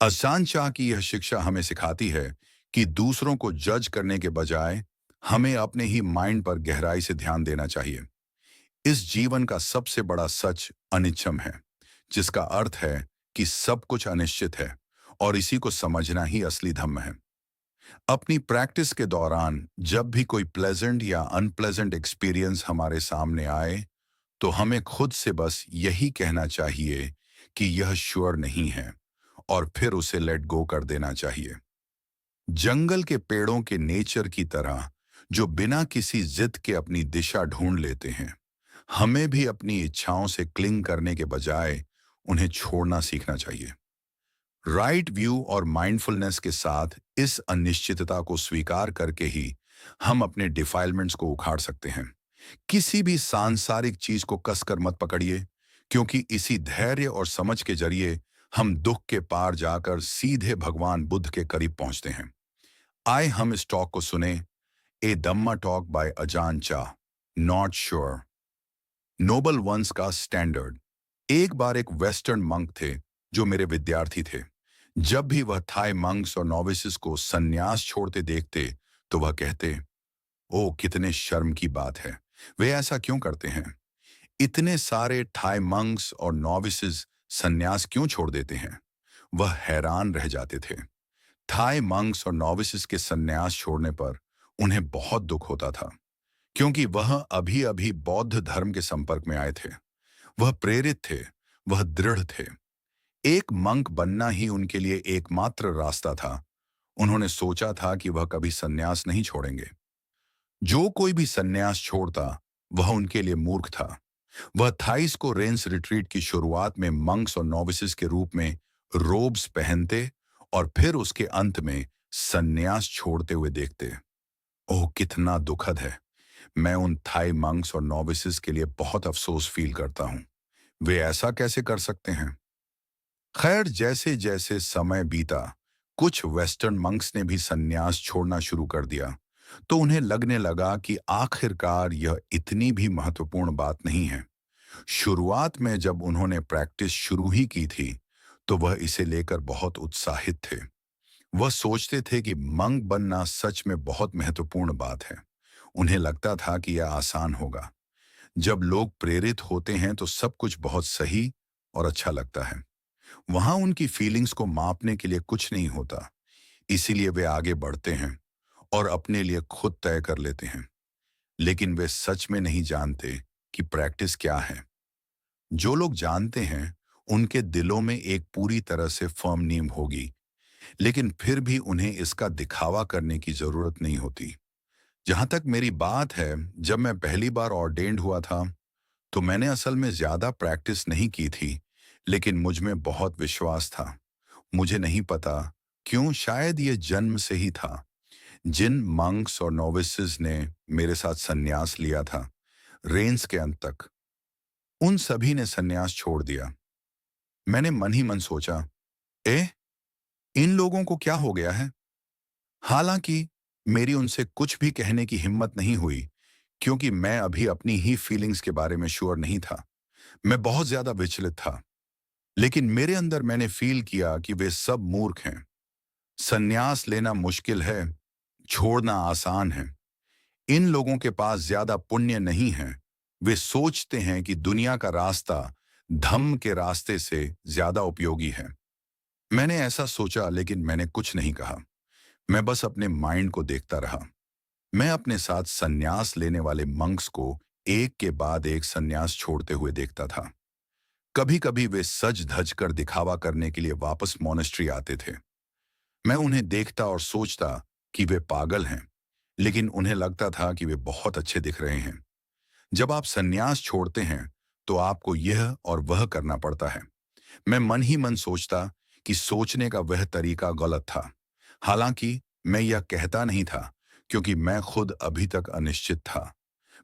असान चाह की यह शिक्षा हमें सिखाती है कि दूसरों को जज करने के बजाय हमें अपने ही माइंड पर गहराई से ध्यान देना चाहिए। इस जीवन का सबसे बड़ा सच अनिच्छम है, जिसका अर्थ है कि सब कुछ अनिश्चित है और इसी को समझना ही असली धम्म है। अपनी प्रैक्टिस के दौरान जब भी कोई प्लेजेंट या अनप्लेजेंट एक्सपीरियंस हमारे सामने आए, तो हमें खुद से बस यही कहना चाहिए कि यह श्योर नहीं है और फिर उसे लेट गो कर देना चाहिए। जंगल के पेड़ों के नेचर की तरह जो बिना किसी जिद के अपनी दिशा ढूंढ लेते हैं, हमें भी अपनी इच्छाओं से क्लिंग करने के बजाय उन्हें छोड़ना सीखना चाहिए। राइट व्यू और माइंडफुलनेस के साथ इस अनिश्चितता को स्वीकार करके ही हम अपने डिफाइलमेंट्स को उखाड़ सकते हैं। किसी भी सांसारिक चीज को कसकर मत पकड़िए, क्योंकि इसी धैर्य और समझ के जरिए हम दुख के पार जाकर सीधे भगवान बुद्ध के करीब पहुंचते हैं। आए हम इस टॉक को सुने। ए धम्मा टॉक बाय अजान चा, नॉट श्योर। नोबल वंस का स्टैंडर्ड। एक बार एक वेस्टर्न मंक थे जो मेरे विद्यार्थी थे। जब भी वह थाई मंक्स और नॉविसेस को सन्यास छोड़ते देखते, तो वह कहते, ओ कितने शर्म की बात है, वे ऐसा क्यों करते हैं? इतने सारे थाई मंक्स और नॉविसेस सन्यास क्यों छोड़ देते हैं? वह हैरान रह जाते थे। थाई मंक्स और नॉविसेस के सन्यास छोड़ने पर उन्हें बहुत दुख होता था, क्योंकि वह अभी अभी बौद्ध धर्म के संपर्क में आए थे। वह प्रेरित थे, वह दृढ़ थे। एक मंक बनना ही उनके लिए एकमात्र रास्ता था। उन्होंने सोचा था कि वह कभी सन्यास नहीं छोड़ेंगे। जो कोई भी सन्यास छोड़ता, वह उनके लिए मूर्ख था। वह थाइस को रेंस रिट्रीट की शुरुआत में मंक्स और नॉविसेस के रूप में रोब्स पहनते और फिर उसके अंत में सन्यास छोड़ते हुए देखते। ओह कितना दुखद है। मैं उन थाई मंक्स और नॉविसेस के लिए बहुत अफसोस फील करता हूँ। वे ऐसा कैसे कर सकते हैं? खैर, जैसे जैसे समय बीता, कुछ वेस्टर्न मंक्स ने भी सन्यास छोड़ना शुरू कर दिया, तो उन्हें लगने लगा कि आखिरकार यह इतनी भी महत्वपूर्ण बात नहीं है। शुरुआत में जब उन्होंने प्रैक्टिस शुरू ही की थी, तो वह इसे लेकर बहुत उत्साहित थे। वह सोचते थे कि मंक बनना सच में बहुत महत्वपूर्ण बात है। उन्हें लगता था कि यह आसान होगा। जब लोग प्रेरित होते हैं तो सब कुछ बहुत सही और अच्छा लगता है। वहां उनकी फीलिंग्स को मापने के लिए कुछ नहीं होता, इसीलिए वे आगे बढ़ते हैं और अपने लिए खुद तय कर लेते हैं। लेकिन वे सच में नहीं जानते कि प्रैक्टिस क्या है। जो लोग जानते हैं, उनके दिलों में एक पूरी तरह से फर्म नींव होगी, लेकिन फिर भी उन्हें इसका दिखावा करने की जरूरत नहीं होती। जहां तक मेरी बात है, जब मैं पहली बार ऑर्डेन्ड हुआ था, तो मैंने असल में ज्यादा प्रैक्टिस नहीं की थी, लेकिन मुझ में बहुत विश्वास था। मुझे नहीं पता क्यों, शायद ये जन्म से ही था। जिन मंक्स और नोविसेस ने मेरे साथ सन्यास लिया था, रेंस के अंत तक, उन सभी ने सन्यास छोड़ दिया। मैंने मन ही मन सोचा, ए, इन लोगों को क्या हो गया है? हालांकि मेरी उनसे कुछ भी कहने की हिम्मत नहीं हुई, क्योंकि मैं अभी अपनी ही फीलिंग्स के बारे में श्योर नहीं था। मैं बहुत ज्यादा विचलित था। लेकिन मेरे अंदर मैंने फील किया कि वे सब मूर्ख हैं। सन्यास लेना मुश्किल है, छोड़ना आसान है। इन लोगों के पास ज्यादा पुण्य नहीं है। वे सोचते हैं कि दुनिया का रास्ता धम्म के रास्ते से ज्यादा उपयोगी है। मैंने ऐसा सोचा, लेकिन मैंने कुछ नहीं कहा। मैं बस अपने माइंड को देखता रहा। मैं अपने साथ सन्यास लेने वाले मंक्स को एक के बाद एक सन्यास छोड़ते हुए देखता था। कभी कभी वे सज धज कर दिखावा करने के लिए वापस मोनेस्ट्री आते थे। मैं उन्हें देखता और सोचता कि वे पागल हैं, लेकिन उन्हें लगता था कि वे बहुत अच्छे दिख रहे हैं। जब आप सन्यास छोड़ते हैं, तो आपको यह और वह करना पड़ता है। मैं मन ही मन सोचता कि सोचने का वह तरीका गलत था। हालांकि मैं यह कहता नहीं था, क्योंकि मैं खुद अभी तक अनिश्चित था।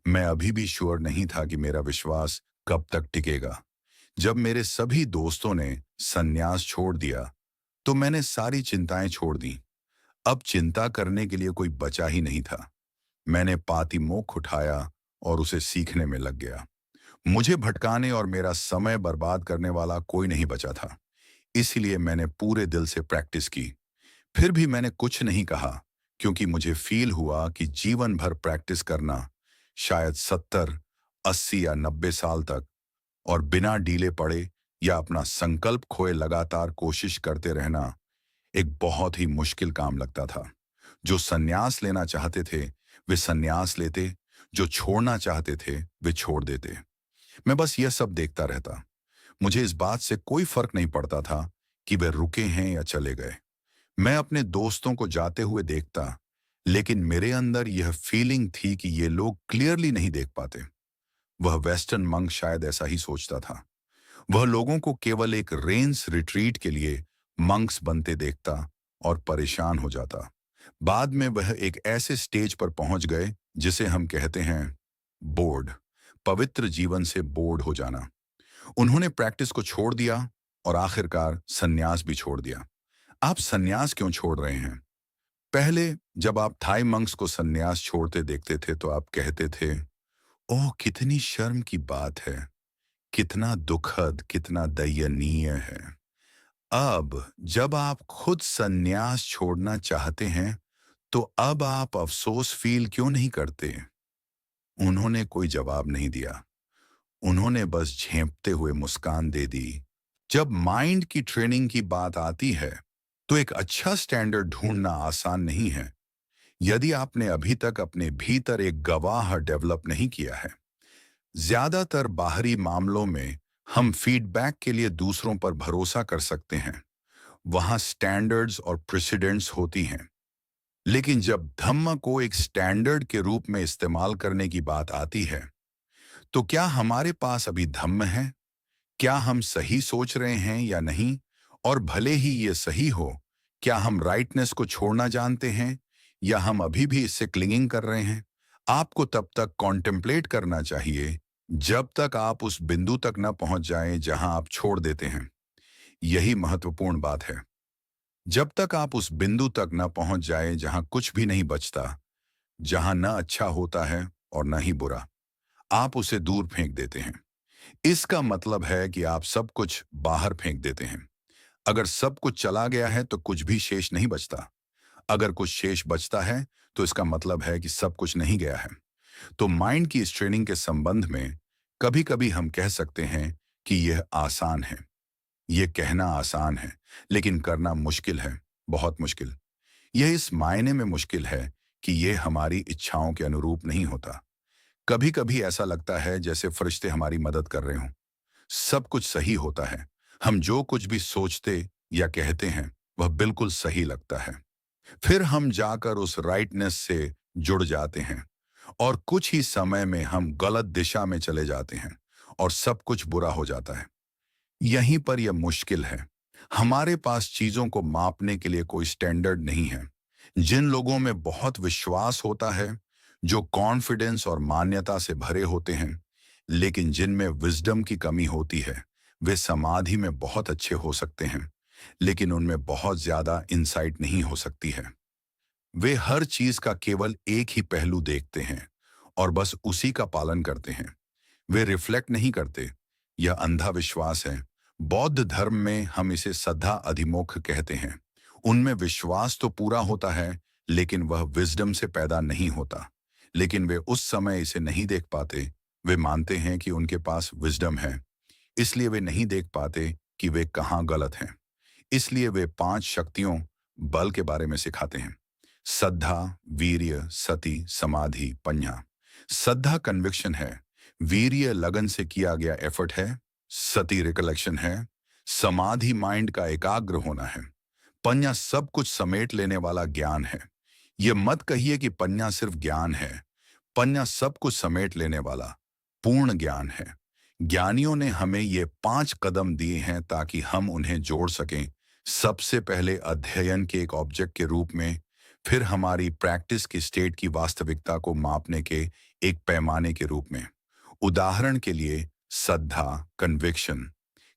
मैं अभी भी श्योर नहीं था कि मेरा विश्वास कब तक टिकेगा। जब मेरे सभी दोस्तों ने सन्यास छोड़ दिया, तो मैंने सारी चिंताएं छोड़ दी। अब चिंता करने के लिए कोई बचा ही नहीं था। मैंने पातिमोक्ष उठाया और उसे सीखने में लग गया। मुझे भटकाने और मेरा समय बर्बाद करने वाला कोई नहीं बचा था। इसीलिए मैंने पूरे दिल से प्रैक्टिस की। फिर भी मैंने कुछ नहीं कहा, क्योंकि मुझे फील हुआ कि जीवन भर प्रैक्टिस करना, शायद 70, 80 या 90 साल तक, और बिना डीले पड़े या अपना संकल्प खोए लगातार कोशिश करते रहना, एक बहुत ही मुश्किल काम लगता था। जो संन्यास लेना चाहते थे, वे संन्यास लेते, जो छोड़ना चाहते थे, वे छोड़ देते। मैं बस यह सब देखता रहता। मुझे इस बात से कोई फर्क नहीं पड़ता था कि वे रुके हैं या चले गए। मैं अपने दोस्तों को जाते हुए देखता, लेकिन मेरे अंदर यह फीलिंग थी कि ये लोग क्लियरली नहीं देख पाते। वह वेस्टर्न मंक शायद ऐसा ही सोचता था। वह लोगों को केवल एक रेंस रिट्रीट के लिए मंक्स बनते देखता और परेशान हो जाता। बाद में वह एक ऐसे स्टेज पर पहुंच गए जिसे हम कहते हैं बोर्ड, पवित्र जीवन से बोर्ड हो जाना। उन्होंने प्रैक्टिस को छोड़ दिया और आखिरकार सन्यास भी छोड़ दिया। आप सन्यास क्यों छोड़ रहे हैं? पहले जब आप थाई मंक्स को सन्यास छोड़ते देखते थे तो आप कहते थे, ओह कितनी शर्म की बात है, कितना दुखद, कितना दयनीय है। अब जब आप खुद सन्यास छोड़ना चाहते हैं तो अब आप अफसोस फील क्यों नहीं करते? उन्होंने कोई जवाब नहीं दिया। उन्होंने बस झेंपते हुए मुस्कान दे दी। जब माइंड की ट्रेनिंग की बात आती है तो एक अच्छा स्टैंडर्ड ढूंढना आसान नहीं है यदि आपने अभी तक अपने भीतर एक गवाह डेवलप नहीं किया है। ज्यादातर बाहरी मामलों में हम फीडबैक के लिए दूसरों पर भरोसा कर सकते हैं। वहां स्टैंडर्ड्स और प्रेसिडेंट्स होती हैं। लेकिन जब धम्म को एक स्टैंडर्ड के रूप में इस्तेमाल करने की बात आती है, तो क्या हमारे पास अभी धम्म है? क्या हम सही सोच रहे हैं या नहीं? और भले ही ये सही हो, क्या हम राइटनेस को छोड़ना जानते हैं या हम अभी भी इससे क्लिंगिंग कर रहे हैं? आपको तब तक कॉन्टेम्पलेट करना चाहिए जब तक आप उस बिंदु तक न पहुंच जाएं जहां आप छोड़ देते हैं। यही महत्वपूर्ण बात है। जब तक आप उस बिंदु तक न पहुंच जाएं जहां कुछ भी नहीं बचता, जहां न अच्छा होता है और न ही बुरा, आप उसे दूर फेंक देते हैं। इसका मतलब है कि आप सब कुछ बाहर फेंक देते हैं। अगर सब कुछ चला गया है तो कुछ भी शेष नहीं बचता। अगर कुछ शेष बचता है तो इसका मतलब है कि सब कुछ नहीं गया है। तो माइंड की इस ट्रेनिंग के संबंध में कभी-कभी हम कह सकते हैं कि यह आसान है। यह कहना आसान है, लेकिन करना मुश्किल है, बहुत मुश्किल। यह इस मायने में मुश्किल है कि यह हमारी इच्छाओं के अनुरूप नहीं होता। कभी-कभी ऐसा लगता है जैसे फरिश्ते हमारी मदद कर रहे हों। सब कुछ सही होता है। हम जो कुछ भी सोचते या कहते हैं, वह बिल्कुल सही लगता है। फिर हम जाकर उस राइटनेस से जुड़ जाते हैं और कुछ ही समय में हम गलत दिशा में चले जाते हैं और सब कुछ बुरा हो जाता है। यहीं पर यह मुश्किल है। हमारे पास चीजों को मापने के लिए कोई स्टैंडर्ड नहीं है। जिन लोगों में बहुत विश्वास होता है, जो कॉन्फिडेंस और मान्यता से भरे होते हैं, लेकिन जिनमें विजडम की कमी होती है, वे समाधि में बहुत अच्छे हो सकते हैं, लेकिन उनमें बहुत ज्यादा इंसाइट नहीं हो सकती है। वे हर चीज का केवल एक ही पहलू देखते हैं और बस उसी का पालन करते हैं। वे रिफ्लेक्ट नहीं करते। यह अंधा विश्वास है। बौद्ध धर्म में हम इसे श्रद्धा अधिमोक्ष कहते हैं। उनमें विश्वास तो पूरा होता है, लेकिन वह विजडम से पैदा नहीं होता। लेकिन वे उस समय इसे नहीं देख पाते। वे मानते हैं कि उनके पास विजडम है, इसलिए वे नहीं देख पाते कि वे कहाँ गलत हैं। इसलिए वे 5 शक्तियों बल के बारे में सिखाते हैं। श्रद्धा, वीर्य, सति, समाधि, पඤ्ञा। श्रद्धा कन्विक्शन है। वीर्य लगन से किया गया एफर्ट है। सति रिकलेक्शन है। समाधि माइंड का एकाग्र होना है। पඤ्ञा सब कुछ समेट लेने वाला ज्ञान है। ये मत कहिए कि पඤ्ञा सिर्फ ज्ञान है। पඤ्ञा सब कुछ समेट लेने वाला पूर्ण ज्ञान है। ज्ञानियों ने हमें ये 5 कदम दिए हैं ताकि हम उन्हें जोड़ सकें। सबसे पहले अध्ययन के एक ऑब्जेक्ट के रूप में, फिर हमारी प्रैक्टिस की स्टेट की वास्तविकता को मापने के एक पैमाने के रूप में। उदाहरण के लिए श्रद्धा, कन्विक्शन।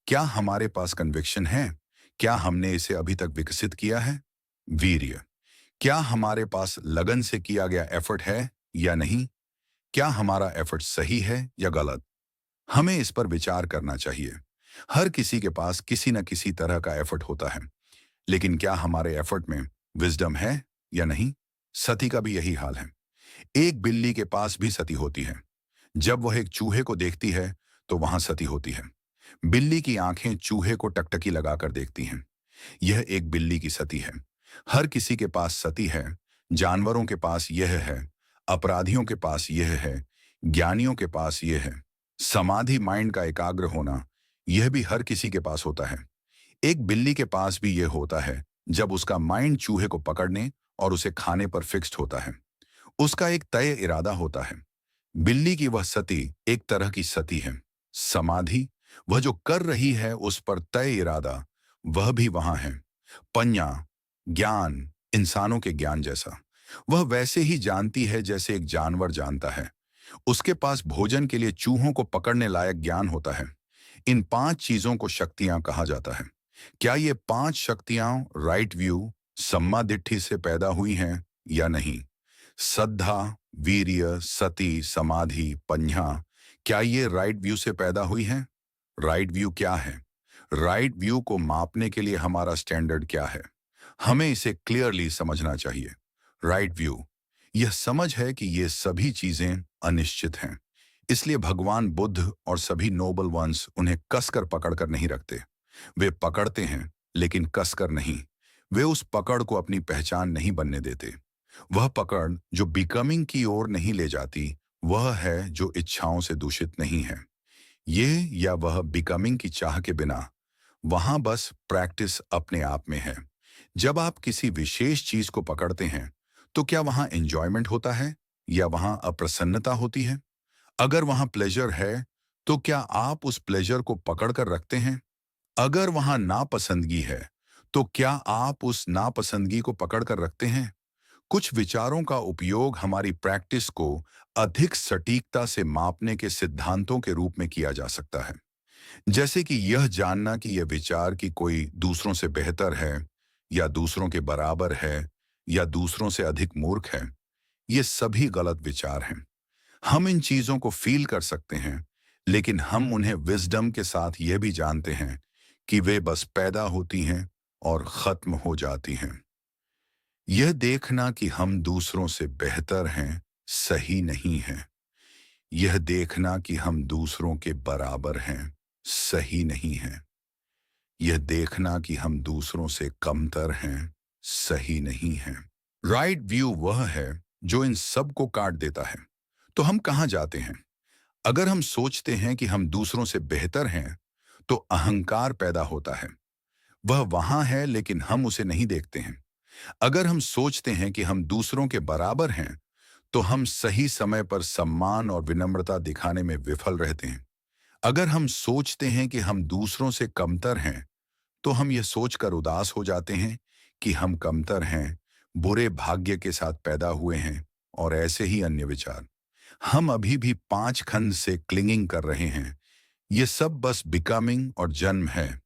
क्या हमारे पास कन्विक्शन है? क्या हमने इसे अभी तक विकसित किया है? वीर्य। क्या हमारे पास लगन से किया गया एफर्ट है या नहीं? क्या हमारा एफर्ट सही है या गलत? हमें इस पर विचार करना चाहिए। हर किसी के पास किसी न किसी तरह का एफर्ट होता है, लेकिन क्या हमारे एफर्ट में विजडम है या नहीं? सती का भी यही हाल है। एक बिल्ली के पास भी सती होती है। जब वह एक चूहे को देखती है, तो वहां सती होती है। बिल्ली की आंखें चूहे को टकटकी लगाकर देखती हैं। यह एक बिल्ली की सती है। हर किसी के पास सती है। जानवरों के पास यह है, अपराधियों के पास यह है, ज्ञानियों के पास यह है। समाधि, माइंड का एकाग्र होना, यह भी हर किसी के पास होता है। एक बिल्ली के पास भी यह होता है जब उसका माइंड चूहे को पकड़ने और उसे खाने पर फिक्स्ड होता है। उसका एक तय इरादा होता है। बिल्ली की वह सती एक तरह की सती है। समाधि, वह जो कर रही है उस पर तय इरादा, वह भी वहां है। पन्या, ज्ञान, इंसानों के ज्ञान जैसा, वह वैसे ही जानती है जैसे एक जानवर जानता है। उसके पास भोजन के लिए चूहों को पकड़ने लायक ज्ञान होता है। इन 5 चीजों को शक्तियां कहा जाता है। क्या ये 5 शक्तियां राइट व्यू, सम्मा दिट्ठी से पैदा हुई हैं या नहीं? श्रद्धा, वीर्य, सती, समाधि, पंजा, क्या ये राइट व्यू से पैदा हुई हैं? राइट व्यू क्या है? राइट व्यू को मापने के लिए हमारा स्टैंडर्ड क्या है? हमें इसे क्लियरली समझना चाहिए। राइट व्यू, यह समझ है कि ये सभी चीजें अनिश्चित हैं। इसलिए भगवान बुद्ध और सभी नोबल वंस उन्हें कसकर पकड़कर नहीं रखते। वे पकड़ते हैं, लेकिन कसकर नहीं। वे उस पकड़ को अपनी पहचान नहीं बनने देते। वह पकड़ जो बिकमिंग की ओर नहीं ले जाती, वह है जो इच्छाओं से दूषित नहीं है। ये या वह बिकमिंग की चाह के बिना, वहां बस प्रैक्टिस अपने आप में है। जब आप किसी विशेष चीज को पकड़ते हैं, तो क्या वहां एंजॉयमेंट होता है या वहां अप्रसन्नता होती है? अगर वहां प्लेजर है, तो क्या आप उस प्लेजर को पकड़ कर रखते हैं? अगर वहां नापसंदगी है, तो क्या आप उस नापसंदगी को पकड़ कर रखते हैं? कुछ विचारों का उपयोग हमारी प्रैक्टिस को अधिक सटीकता से मापने के सिद्धांतों के रूप में किया जा सकता है। जैसे कि यह जानना कि यह विचार कि कोई दूसरों से बेहतर है, या दूसरों के बराबर है, या दूसरों से अधिक मूर्ख है, ये सभी गलत विचार हैं। हम इन चीजों को फील कर सकते हैं, लेकिन हम उन्हें विजडम के साथ यह भी जानते हैं कि वे बस पैदा होती हैं और खत्म हो जाती हैं। यह देखना कि हम दूसरों से बेहतर हैं सही नहीं है। यह देखना कि हम दूसरों के बराबर हैं सही नहीं है। यह देखना कि हम दूसरों से कमतर हैं सही नहीं है। राइट व्यू वह है जो इन सब को काट देता है। तो हम कहाँ जाते हैं? अगर हम सोचते हैं कि हम दूसरों से बेहतर हैं, तो अहंकार पैदा होता है। वह वहां है, लेकिन हम उसे नहीं देखते हैं। अगर हम सोचते हैं कि हम दूसरों के बराबर हैं, तो हम सही समय पर सम्मान और विनम्रता दिखाने में विफल रहते हैं। अगर हम सोचते हैं कि हम दूसरों से कमतर हैं, तो हम यह सोचकर उदास हो जाते हैं कि हम कमतर हैं, बुरे भाग्य के साथ पैदा हुए हैं, और ऐसे ही अन्य विचार। हम अभी भी 5 खंड से क्लिंगिंग कर रहे हैं। ये सब बस बिकमिंग और जन्म है।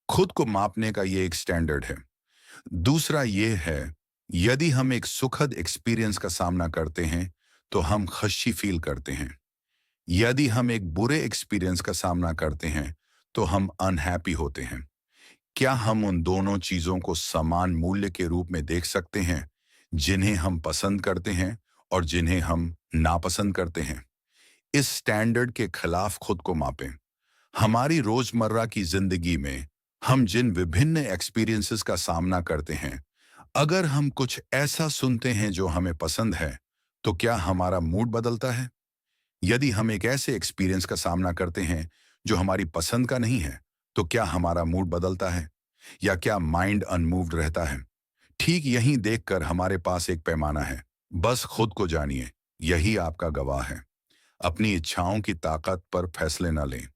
खुद को मापने का ये एक स्टैंडर्ड है। दूसरा ये है, यदि हम एक सुखद एक्सपीरियंस का सामना करते हैं, तो हम खुशी फील करते हैं। यदि हम एक बुरे एक्सपीरियंस का सामना करते हैं, तो हम अनहैप्पी होते हैं। क्या हम उन दोनों चीजों को समान मूल्य के रूप में देख सकते हैं, जिन्हें हम पसंद करते हैं और जिन्हें हम नापसंद करते हैं? इस स्टैंडर्ड के खिलाफ खुद को मापें। हमारी रोजमर्रा की जिंदगी में हम जिन विभिन्न एक्सपीरियंसेस का सामना करते हैं, अगर हम कुछ ऐसा सुनते हैं जो हमें पसंद है, तो क्या हमारा मूड बदलता है? यदि हम एक ऐसे एक्सपीरियंस का सामना करते हैं जो हमारी पसंद का नहीं है, तो क्या हमारा मूड बदलता है, या क्या माइंड अनमूव्ड रहता है? ठीक यहीं देखकर हमारे पास एक पैमाना है। बस खुद को जानिए, यही आपका गवाह है। अपनी इच्छाओं की ताकत पर फैसले न लें।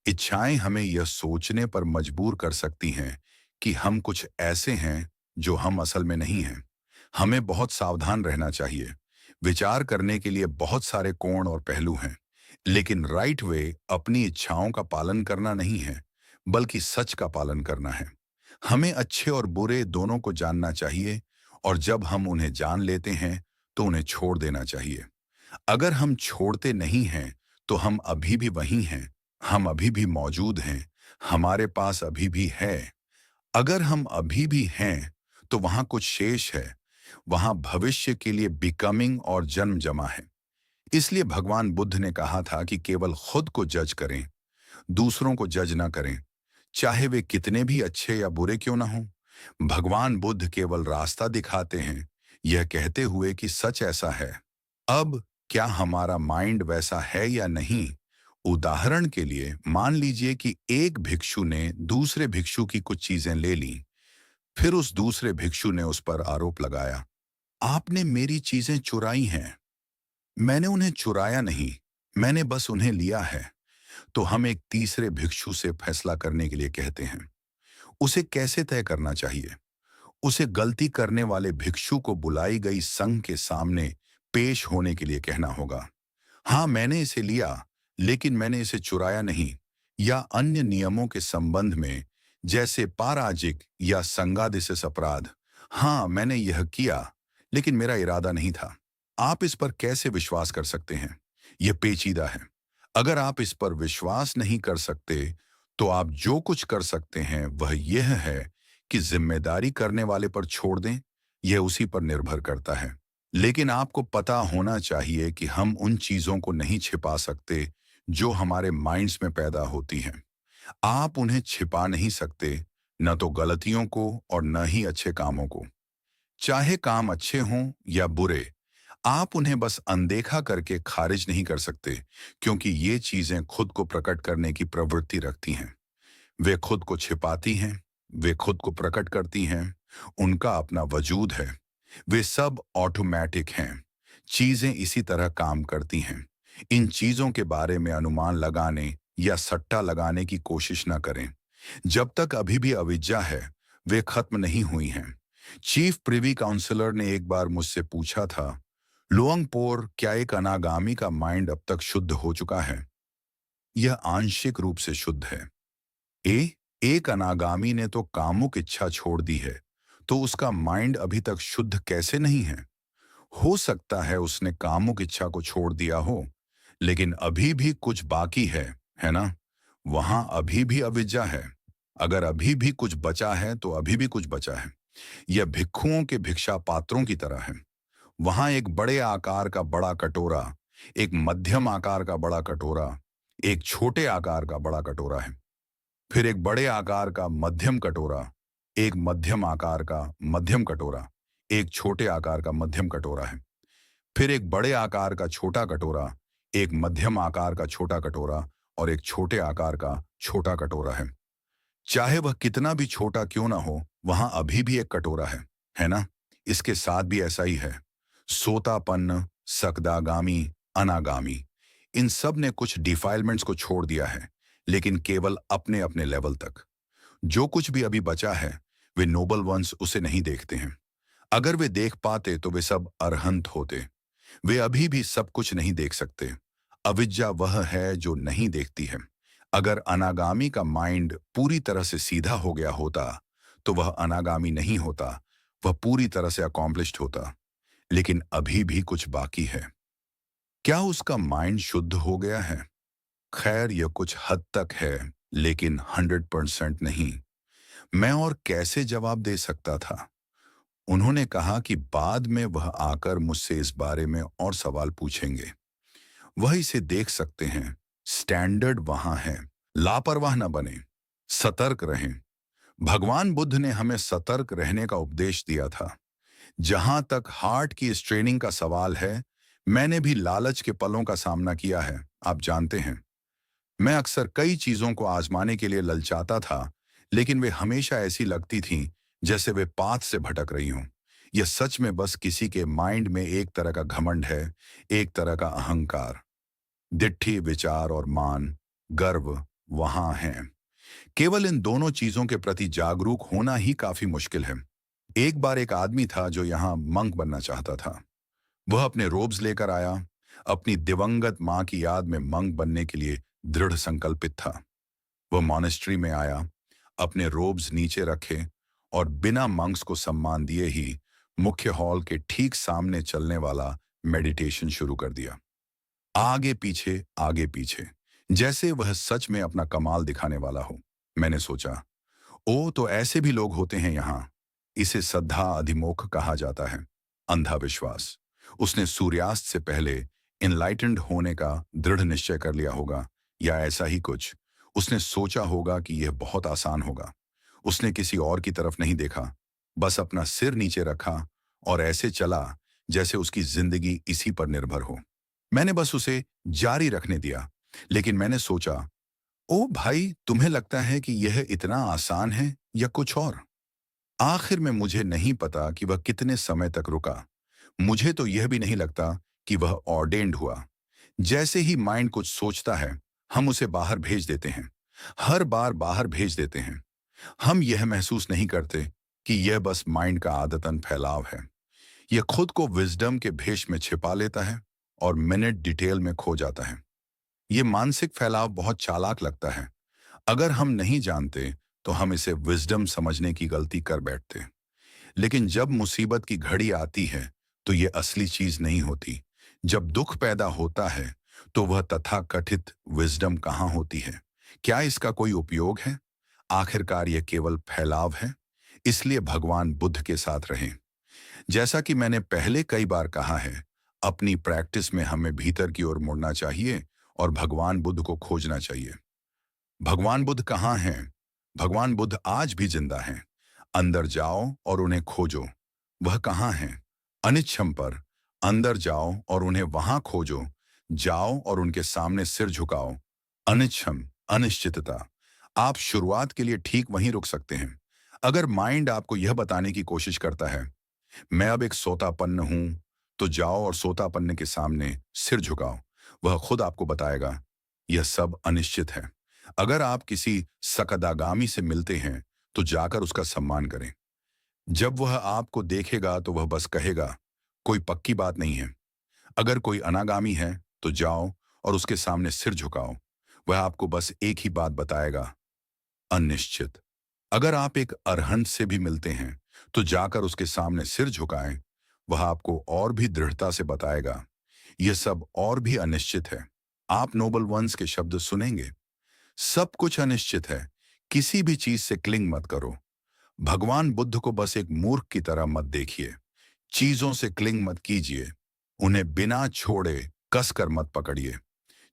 इच्छाएं हमें यह सोचने पर मजबूर कर सकती हैं कि हम कुछ ऐसे हैं जो हम असल में नहीं हैं। हमें बहुत सावधान रहना चाहिए। विचार करने के लिए बहुत सारे कोण और पहलू हैं, लेकिन राइट वे अपनी इच्छाओं का पालन करना नहीं है, बल्कि सच का पालन करना है। हमें अच्छे और बुरे दोनों को जानना चाहिए, और जब हम उन्हें जान लेते हैं, तो उन्हें छोड़ देना चाहिए। अगर हम छोड़ते नहीं हैं, तो हम अभी भी वहीं हैं। हम अभी भी मौजूद हैं। हमारे पास अभी भी है। अगर हम अभी भी हैं, तो वहां कुछ शेष है। वहां भविष्य के लिए बिकमिंग और जन्म जमा है। इसलिए भगवान बुद्ध ने कहा था कि केवल खुद को जज करें, दूसरों को जज ना करें, चाहे वे कितने भी अच्छे या बुरे क्यों ना हों। भगवान बुद्ध केवल रास्ता दिखाते हैं, यह कहते हुए कि सच ऐसा है। अब क्या हमारा माइंड वैसा है या नहीं? उदाहरण के लिए मान लीजिए कि एक भिक्षु ने दूसरे भिक्षु की कुछ चीजें ले ली। फिर उस दूसरे भिक्षु ने उस पर आरोप लगाया, आपने मेरी चीजें चुराई हैं। मैंने उन्हें चुराया नहीं, मैंने बस उन्हें लिया है। तो हम एक तीसरे भिक्षु से फैसला करने के लिए कहते हैं। उसे कैसे तय करना चाहिए? उसे गलती करने वाले भिक्षु को बुलाई गई संघ के सामने पेश होने के लिए कहना होगा, हाँ मैंने इसे लिया, लेकिन मैंने इसे चुराया नहीं। या अन्य नियमों के संबंध में, जैसे पाराजिक या संगादिशिस अपराध, हाँ मैंने यह किया, लेकिन मेरा इरादा नहीं था। आप इस पर कैसे विश्वास कर सकते हैं? यह पेचीदा है। अगर आप इस पर विश्वास नहीं कर सकते, तो आप जो कुछ कर सकते हैं वह यह है कि जिम्मेदारी करने वाले पर छोड़ दें। यह उसी पर निर्भर करता है। लेकिन आपको पता होना चाहिए कि हम उन चीजों को नहीं छिपा सकते जो हमारे माइंड्स में पैदा होती हैं। आप उन्हें छिपा नहीं सकते, न तो गलतियों को और न ही अच्छे कामों को। चाहे काम अच्छे हों या बुरे, आप उन्हें बस अनदेखा करके खारिज नहीं कर सकते, क्योंकि ये चीजें खुद को प्रकट करने की प्रवृत्ति रखती हैं। वे खुद को छिपाती हैं, वे खुद को प्रकट करती हैं, उनका अपना वजूद है। वे सब ऑटोमेटिक हैं। चीजें इसी तरह काम करती हैं। इन चीजों के बारे में अनुमान लगाने या सट्टा लगाने की कोशिश न करें। जब तक अभी भी अविद्या है, वे खत्म नहीं हुई हैं। चीफ प्रिवी काउंसलर ने एक बार मुझसे पूछा था, लुओंगपोर, क्या एक अनागामी का माइंड अब तक शुद्ध हो चुका है? यह आंशिक रूप से शुद्ध है। ए एक अनागामी ने तो कामुक इच्छा छोड़ दी है, तो उसका माइंड अभी तक शुद्ध कैसे नहीं है? हो सकता है उसने कामुक इच्छा को छोड़ दिया हो, लेकिन अभी भी कुछ बाकी है ना? वहां अभी भी अविद्या है। अगर अभी भी कुछ बचा है, तो अभी भी कुछ बचा है। यह भिक्षुओं के भिक्षा पात्रों की तरह है। वहां एक बड़े आकार का बड़ा कटोरा, एक मध्यम आकार का बड़ा कटोरा, एक छोटे आकार का बड़ा कटोरा है। फिर एक बड़े आकार का मध्यम कटोरा, एक मध्यम आकार का मध्यम कटोरा, एक छोटे आकार का मध्यम कटोरा है। फिर एक बड़े आकार का छोटा कटोरा, एक मध्यम आकार का छोटा कटोरा और एक छोटे आकार का छोटा कटोरा है। चाहे वह कितना भी छोटा क्यों ना हो, वहां अभी भी एक कटोरा है ना? इसके साथ भी ऐसा ही है। सोतापन्न, सकदागामी, अनागामी, इन सब ने कुछ डिफाइलमेंट्स को छोड़ दिया है, लेकिन केवल अपने अपने लेवल तक। जो कुछ भी अभी बचा है, वे नोबल वंस उसे नहीं देखते हैं। अगर वे देख पाते तो वे सब अरहंत होते। वे अभी भी सब कुछ नहीं देख सकते। अविद्या वह है जो नहीं देखती है। अगर अनागामी का माइंड पूरी तरह से सीधा हो गया होता, तो वह अनागामी नहीं होता, वह पूरी तरह से अकॉम्प्लिश्ड होता। लेकिन अभी भी कुछ बाकी है। क्या उसका माइंड शुद्ध हो गया है? खैर, यह कुछ हद तक है, लेकिन 100% नहीं। मैं और कैसे जवाब दे सकता था? उन्होंने कहा कि बाद में वह आकर मुझसे इस बारे में और सवाल पूछेंगे। वह इसे देख सकते हैं। स्टैंडर्ड वहां है। लापरवाह न बने, सतर्क रहें। भगवान बुद्ध ने हमें सतर्क रहने का उपदेश दिया था। जहां तक हार्ट की इस ट्रेनिंग का सवाल है, मैंने भी लालच के पलों का सामना किया है, आप जानते हैं। मैं अक्सर कई चीजों को आजमाने के लिए ललचाता था, लेकिन वे हमेशा ऐसी लगती थीं जैसे वे पाथ से भटक रही हों। यह सच में बस किसी के माइंड में एक तरह का घमंड है, एक तरह का अहंकार। दिट्ठी, विचार और मान, गर्व वहां है। केवल इन दोनों चीजों के प्रति जागरूक होना ही काफी मुश्किल है। एक बार एक आदमी था जो यहाँ मंक बनना चाहता था। वह अपने रोब्स लेकर आया, अपनी दिवंगत मां की याद में मंक बनने के लिए दृढ़ संकल्पित था। वह मॉनेस्ट्री में आया, अपने रोब्स नीचे रखे और बिना मंक्स को सम्मान दिए ही मुख्य हॉल के ठीक सामने चलने वाला मेडिटेशन शुरू कर दिया। आगे पीछे, जैसे वह सच में अपना कमाल दिखाने वाला हो। मैंने सोचा, ओ तो ऐसे भी लोग होते हैं यहाँ। इसे श्रद्धा अधिमोख कहा जाता है, अंधा विश्वास। उसने सूर्यास्त से पहले इनलाइटेंड होने का दृढ़ निश्चय कर लिया होगा, या ऐसा ही कुछ। उसने सोचा होगा कि यह बहुत आसान होगा। उसने किसी और की तरफ नहीं देखा, बस अपना सिर नीचे रखा और ऐसे चला जैसे उसकी जिंदगी इसी पर निर्भर हो। मैंने बस उसे जारी रखने दिया, लेकिन मैंने सोचा, ओ भाई, तुम्हें लगता है कि यह इतना आसान है या कुछ और? आखिर में मुझे नहीं पता कि वह कितने समय तक रुका। मुझे तो यह भी नहीं लगता कि वह ऑर्डेन्ड हुआ। जैसे ही माइंड कुछ सोचता है, हम उसे बाहर भेज देते हैं। हर बार बाहर भेज देते हैं। हम यह महसूस नहीं करते कि यह बस माइंड का आदतन फैलाव है। यह खुद को विजडम के भेष में छिपा लेता है और मिनट डिटेल में खो जाता है। यह मानसिक फैलाव बहुत चालाक लगता है। अगर हम नहीं जानते तो हम इसे विजडम समझने की गलती कर बैठते। लेकिन जब मुसीबत की घड़ी आती है तो यह असली चीज नहीं होती। जब दुख पैदा होता है तो वह तथाकथित विजडम कहाँ होती है? क्या इसका कोई उपयोग है? आखिरकार यह केवल फैलाव है। इसलिए भगवान बुद्ध के साथ रहें। जैसा कि मैंने पहले कई बार कहा है, अपनी प्रैक्टिस में हमें भीतर की ओर मुड़ना चाहिए और भगवान बुद्ध को खोजना चाहिए। भगवान बुद्ध कहाँ हैं? भगवान बुद्ध आज भी जिंदा हैं। अंदर जाओ और उन्हें खोजो। वह कहाँ हैं? अनिच्छम पर। अंदर जाओ और उन्हें वहां खोजो। जाओ और उनके सामने सिर झुकाओ। अनिच्छम, अनिश्चितता। आप शुरुआत के लिए ठीक वहीं रुक सकते हैं। अगर माइंड आपको यह बताने की कोशिश करता है, मैं अब एक सोतापन्न हूं, तो जाओ और सोतापन्न के सामने सिर झुकाओ। वह खुद आपको बताएगा, यह सब अनिश्चित है। अगर आप किसी सकदागामी से मिलते हैं तो जाकर उसका सम्मान करें। जब वह आपको देखेगा तो वह बस कहेगा, कोई पक्की बात नहीं है। अगर कोई अनागामी है तो जाओ और उसके सामने सिर झुकाओ। वह आपको बस एक ही बात बताएगा, अनिश्चित। अगर आप एक अरहंत से भी मिलते हैं तो जाकर उसके सामने सिर झुकाएं। वह आपको और भी दृढ़ता से बताएगा, यह सब और भी अनिश्चित है। आप नोबल वंस के शब्द सुनेंगे, सब कुछ अनिश्चित है। किसी भी चीज से क्लिंग मत करो। भगवान बुद्ध को बस एक मूर्ख की तरह मत देखिए। चीजों से क्लिंग मत कीजिए। उन्हें बिना छोड़े कसकर मत पकड़िए।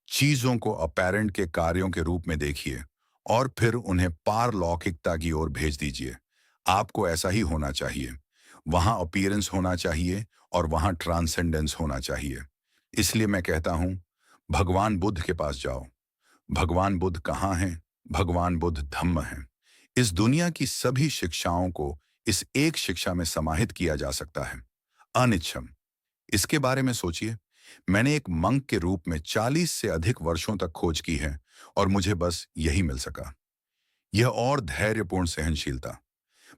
चीजों को अपैरेंट के कार्यों के रूप में देखिए और फिर उन्हें पारलौकिकता की ओर भेज दीजिए। आपको ऐसा ही होना चाहिए। वहां अपीयरेंस होना चाहिए और वहां ट्रांसेंडेंस होना चाहिए। इसलिए मैं कहता हूं, भगवान बुद्ध के पास जाओ। भगवान बुद्ध कहाँ हैं? भगवान बुद्ध धम्म हैं। इस दुनिया की सभी शिक्षाओं को इस एक शिक्षा में समाहित किया जा सकता है, अनिच्छम। इसके बारे में सोचिए। मैंने एक मंक के रूप में 40 से अधिक वर्षों तक खोज की है और मुझे बस यही मिल सका। यह और धैर्यपूर्ण सहनशीलता।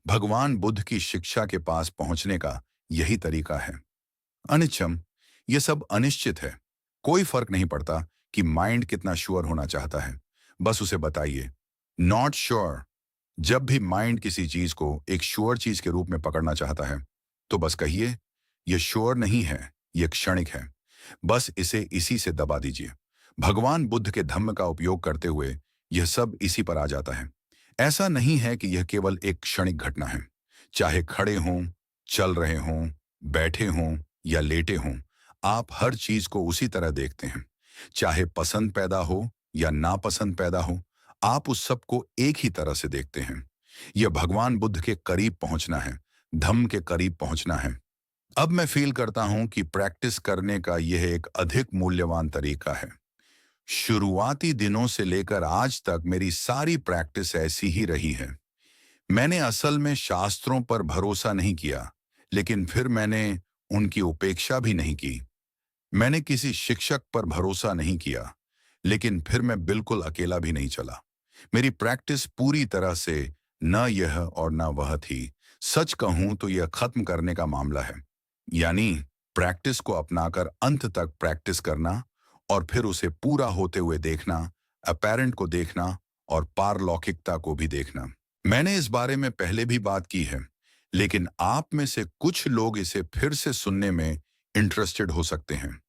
भगवान बुद्ध की शिक्षा के पास पहुंचने का यही तरीका है, अनिच्छम। यह सब अनिश्चित है। कोई फर्क नहीं पड़ता कि माइंड कितना श्योर होना चाहता है, बस उसे बताइए, नॉट श्योर। जब भी माइंड किसी चीज को एक श्योर चीज के रूप में पकड़ना चाहता है तो बस कहिए, यह श्योर नहीं है, यह क्षणिक है। बस इसे इसी से दबा दीजिए। भगवान बुद्ध के धम्म का उपयोग करते हुए यह सब इसी पर आ जाता है। ऐसा नहीं है कि यह केवल एक क्षणिक घटना है। चाहे खड़े हों, चल रहे हों, बैठे हों या लेटे हों, आप हर चीज को उसी तरह देखते हैं। चाहे पसंद पैदा हो या नापसंद पैदा हो, आप उस सब को एक ही तरह से देखते हैं। यह भगवान बुद्ध के करीब पहुंचना है, धम्म के करीब पहुंचना है। अब मैं फील करता हूं कि प्रैक्टिस करने का यह एक अधिक मूल्यवान तरीका है। शुरुआती दिनों से लेकर आज तक मेरी सारी प्रैक्टिस ऐसी ही रही है। मैंने असल में शास्त्रों पर भरोसा नहीं किया, लेकिन फिर मैंने उनकी उपेक्षा भी नहीं की। मैंने किसी शिक्षक पर भरोसा नहीं किया, लेकिन फिर मैं बिल्कुल अकेला भी नहीं चला। मेरी प्रैक्टिस पूरी तरह से न यह और न वह थी। सच कहूं तो यह खत्म करने का मामला है। यानी प्रैक्टिस को अपनाकर अंत तक प्रैक्टिस करना और फिर उसे पूरा होते हुए देखना, अपैरेंट को देखना और पारलौकिकता को भी देखना। मैंने इस बारे में पहले भी बात की है, लेकिन आप में से कुछ लोग इसे फिर से सुनने में इंटरेस्टेड हो सकते हैं।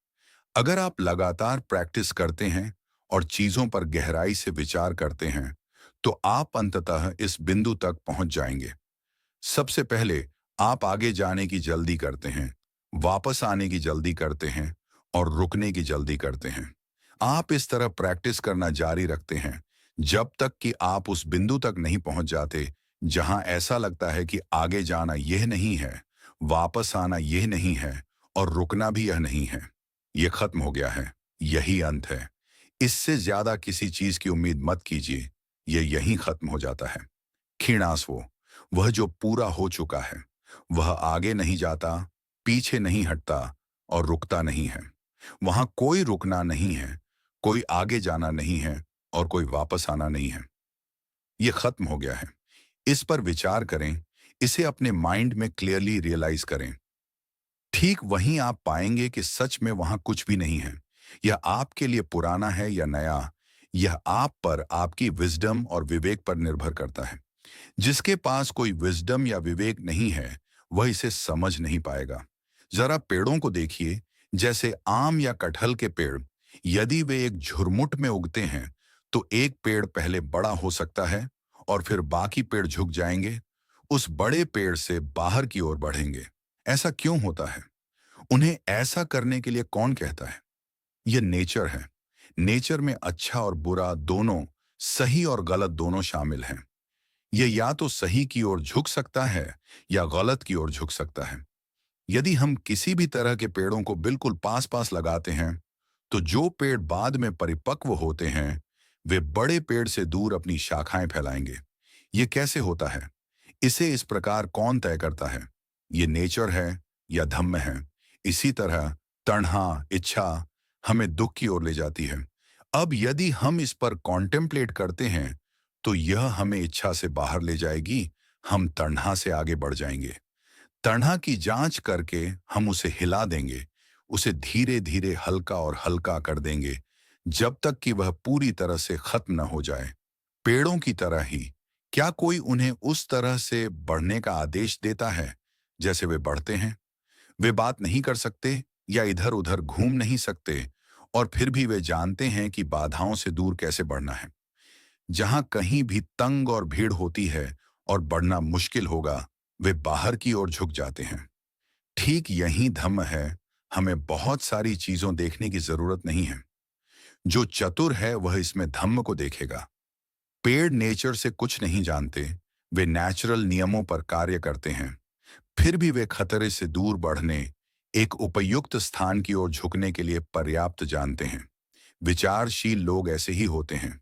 अगर आप लगातार प्रैक्टिस करते हैं और चीजों पर गहराई से विचार करते हैं, तो आप अंततः इस बिंदु तक पहुंच जाएंगे। सबसे पहले आप आगे जाने की जल्दी करते हैं, वापस आने की जल्दी करते हैं और रुकने की जल्दी करते हैं। आप इस तरह प्रैक्टिस करना जारी रखते हैं जब तक कि आप उस बिंदु तक नहीं पहुंच जाते जहां ऐसा लगता है कि आगे जाना यह नहीं है, वापस आना यह नहीं है और रुकना भी यह नहीं है। यह खत्म हो गया है, यही अंत है। इससे ज्यादा किसी चीज की उम्मीद मत कीजिए, यह यहीं खत्म हो जाता है। खीणास वह जो पूरा हो चुका है, वह आगे नहीं जाता, पीछे नहीं हटता और रुकता नहीं है। वहां कोई रुकना नहीं है, कोई आगे जाना नहीं है और कोई वापस आना नहीं है। यह खत्म हो गया है। इस पर विचार करें, इसे अपने माइंड में क्लियरली रियलाइज करें। ठीक वहीं आप पाएंगे कि सच में वहां कुछ भी नहीं है। यह आपके लिए पुराना है या नया, यह आप पर, आपकी विजडम और विवेक पर निर्भर करता है। जिसके पास कोई विजडम या विवेक नहीं है, वह इसे समझ नहीं पाएगा। जरा पेड़ों को देखिए, जैसे आम या कटहल के पेड़। यदि वे एक झुरमुट में उगते हैं, तो एक पेड़ पहले बड़ा हो सकता है और फिर बाकी पेड़ झुक जाएंगे, उस बड़े पेड़ से बाहर की ओर बढ़ेंगे। ऐसा क्यों होता है? उन्हें ऐसा करने के लिए कौन कहता है? यह नेचर है। नेचर में अच्छा और बुरा दोनों, सही और गलत दोनों शामिल हैं। यह या तो सही की ओर झुक सकता है या गलत की ओर झुक सकता है। यदि हम किसी भी तरह के पेड़ों को बिल्कुल पास पास लगाते हैं, तो जो पेड़ बाद में परिपक्व होते हैं, वे बड़े पेड़ से दूर अपनी शाखाएं फैलाएंगे। ये कैसे होता है? इसे इस प्रकार कौन तय करता है? ये नेचर है या धम्म है? इसी तरह तण्हा, इच्छा हमें दुख की ओर ले जाती है। अब यदि हम इस पर कॉन्टेम्पलेट करते हैं, तो यह हमें इच्छा से बाहर ले जाएगी, हम तण्हा से आगे बढ़ जाएंगे। तण्हा की जांच करके हम उसे हिला देंगे, उसे धीरे धीरे हल्का और हल्का कर देंगे, जब तक कि वह पूरी तरह से खत्म न हो जाए। पेड़ों की तरह ही, क्या कोई उन्हें उस तरह से बढ़ने का आदेश देता है जैसे वे बढ़ते हैं? वे बात नहीं कर सकते या इधर उधर घूम नहीं सकते, और फिर भी वे जानते हैं कि बाधाओं से दूर कैसे बढ़ना है। जहां कहीं भी तंग और भीड़ होती है और बढ़ना मुश्किल होगा, वे बाहर की ओर झुक जाते हैं। ठीक यही धम्म है। हमें बहुत सारी चीजों देखने की जरूरत नहीं है। जो चतुर है वह इसमें धम्म को देखेगा। पेड़ नेचर से कुछ नहीं जानते, वे नेचुरल नियमों पर कार्य करते हैं। फिर भी वे खतरे से दूर बढ़ने, एक उपयुक्त स्थान की ओर झुकने के लिए पर्याप्त जानते हैं। विचारशील लोग ऐसे ही होते हैं।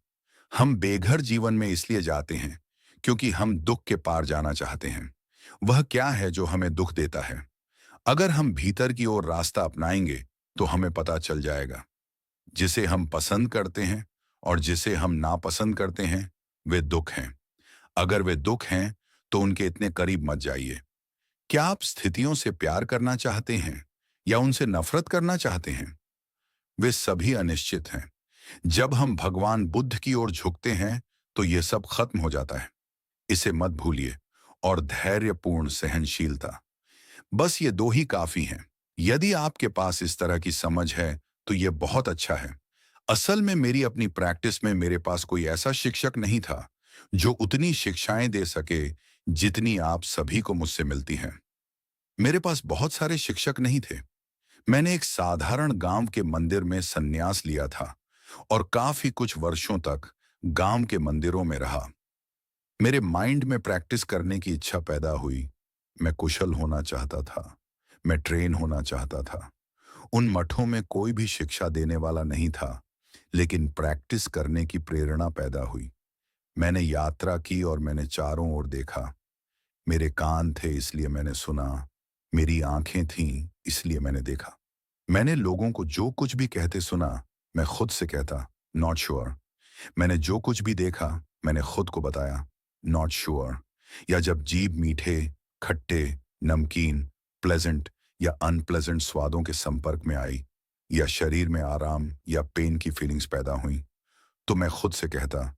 हम बेघर जीवन में इसलिए जाते हैं क्योंकि हम दुख के पार जाना चाहते हैं। वह क्या है जो हमें दुख देता है? अगर हम भीतर की ओर रास्ता अपनाएंगे, तो हमें पता चल जाएगा। जिसे हम पसंद करते हैं और जिसे हम नापसंद करते हैं, वे दुख हैं। अगर वे दुख हैं, तो उनके इतने करीब मत जाइए। क्या आप स्थितियों से प्यार करना चाहते हैं या उनसे नफरत करना चाहते हैं? वे सभी अनिश्चित हैं। जब हम भगवान बुद्ध की ओर झुकते हैं, तो यह सब खत्म हो जाता है। इसे मत भूलिए। और धैर्यपूर्ण सहनशीलता, बस ये दो ही काफी हैं। यदि आपके पास इस तरह की समझ है, तो यह बहुत अच्छा है। असल में मेरी अपनी प्रैक्टिस में मेरे पास कोई ऐसा शिक्षक नहीं था जो उतनी शिक्षाएं दे सके जितनी आप सभी को मुझसे मिलती हैं। मेरे पास बहुत सारे शिक्षक नहीं थे। मैंने एक साधारण गांव के मंदिर में संन्यास लिया था और काफी कुछ वर्षों तक गांव के मंदिरों में रहा। मेरे माइंड में प्रैक्टिस करने की इच्छा पैदा हुई। मैं कुशल होना चाहता था, मैं ट्रेन होना चाहता था। उन मठों में कोई भी शिक्षा देने वाला नहीं था, लेकिन प्रैक्टिस करने की प्रेरणा पैदा हुई। मैंने यात्रा की और मैंने चारों ओर देखा। मेरे कान थे इसलिए मैंने सुना, मेरी आंखें थीं इसलिए मैंने देखा। मैंने लोगों को जो कुछ भी कहते सुना, मैं खुद से कहता, नॉट श्योर। मैंने जो कुछ भी देखा, मैंने खुद को बताया, नॉट श्योर। या जब जीभ मीठे, खट्टे, नमकीन, प्लेजेंट या अनप्लेजेंट स्वादों के संपर्क में आई, या शरीर में आराम या पेन की फीलिंग्स पैदा हुई, तो मैं खुद से कहता,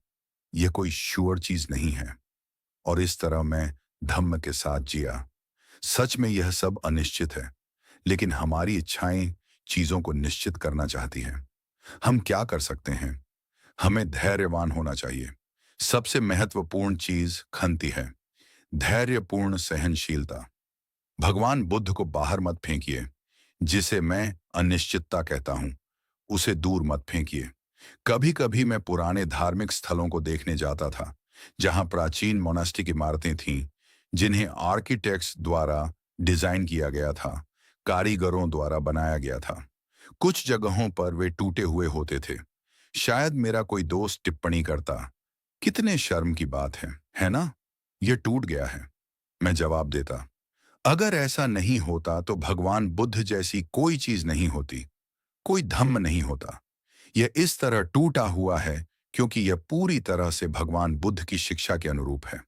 यह कोई श्योर चीज नहीं है। और इस तरह मैं धम्म के साथ जिया। सच में यह सब अनिश्चित है, लेकिन हमारी इच्छाएं चीजों को निश्चित करना चाहती हैं। हम क्या कर सकते हैं? हमें धैर्यवान होना चाहिए। सबसे महत्वपूर्ण चीज खंती है, धैर्यपूर्ण सहनशीलता। भगवान बुद्ध को बाहर मत फेंकिए। जिसे मैं अनिश्चितता कहता हूं, उसे दूर मत फेंकिए। कभी कभी मैं पुराने धार्मिक स्थलों को देखने जाता था, जहां प्राचीन मोनास्टिक इमारतें थीं, जिन्हें आर्किटेक्ट्स द्वारा डिजाइन किया गया था, कारीगरों द्वारा बनाया गया था। कुछ जगहों पर वे टूटे हुए होते थे। शायद मेरा कोई दोस्त टिप्पणी करता, कितने शर्म की बात है ना? यह टूट गया है। मैं जवाब देता, अगर ऐसा नहीं होता तो भगवान बुद्ध जैसी कोई चीज नहीं होती, कोई धम्म नहीं होता। यह इस तरह टूटा हुआ है क्योंकि यह पूरी तरह से भगवान बुद्ध की शिक्षा के अनुरूप है।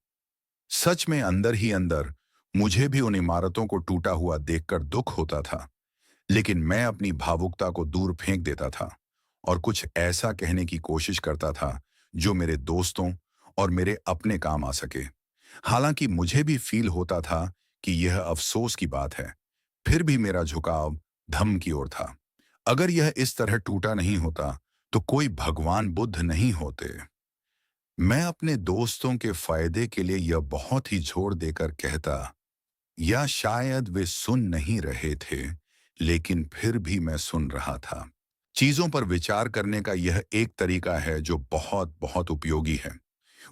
सच में अंदर ही अंदर मुझे भी उन इमारतों को टूटा हुआ देखकर दुख होता था, लेकिन मैं अपनी भावुकता को दूर फेंक देता था और कुछ ऐसा कहने की कोशिश करता था जो मेरे दोस्तों और मेरे अपने काम आ सके। हालांकि मुझे भी फील होता था कि यह अफसोस की बात है, फिर भी मेरा झुकाव धम्म की ओर था। अगर यह इस तरह टूटा नहीं होता तो कोई भगवान बुद्ध नहीं होते। मैं अपने दोस्तों के फायदे के लिए यह बहुत ही जोर देकर कहता, या शायद वे सुन नहीं रहे थे, लेकिन फिर भी मैं सुन रहा था। चीजों पर विचार करने का यह एक तरीका है जो बहुत बहुत उपयोगी है।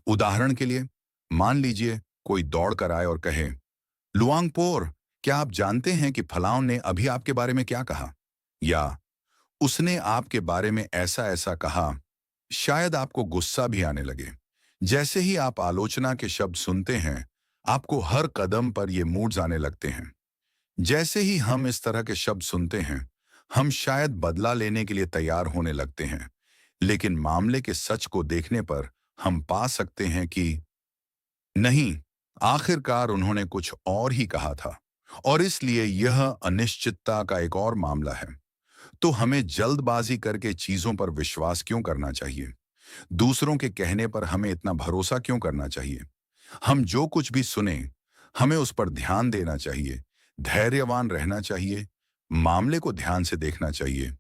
उदाहरण के लिए, मान लीजिए कोई दौड़ कर आए और कहे, लुआंगपोर, क्या आप जानते हैं कि फलां ने अभी आपके बारे में क्या कहा? या उसने आपके बारे में ऐसा ऐसा कहा। शायद आपको गुस्सा भी आने लगे। जैसे ही आप आलोचना के शब्द सुनते हैं, आपको हर कदम पर ये मूड्स आने लगते हैं। जैसे ही हम इस तरह के शब्द सुनते हैं, हम शायद बदला लेने के लिए तैयार होने लगते हैं, लेकिन मामले के सच को देखने पर हम पा सकते हैं कि नहीं, आखिरकार उन्होंने कुछ और ही कहा था, और इसलिए यह अनिश्चितता का एक और मामला है। तो हमें जल्दबाजी करके चीजों पर विश्वास क्यों करना चाहिए? दूसरों के कहने पर हमें इतना भरोसा क्यों करना चाहिए? हम जो कुछ भी सुने, हमें उस पर ध्यान देना चाहिए, धैर्यवान रहना चाहिए, मामले को ध्यान से देखना चाहिए,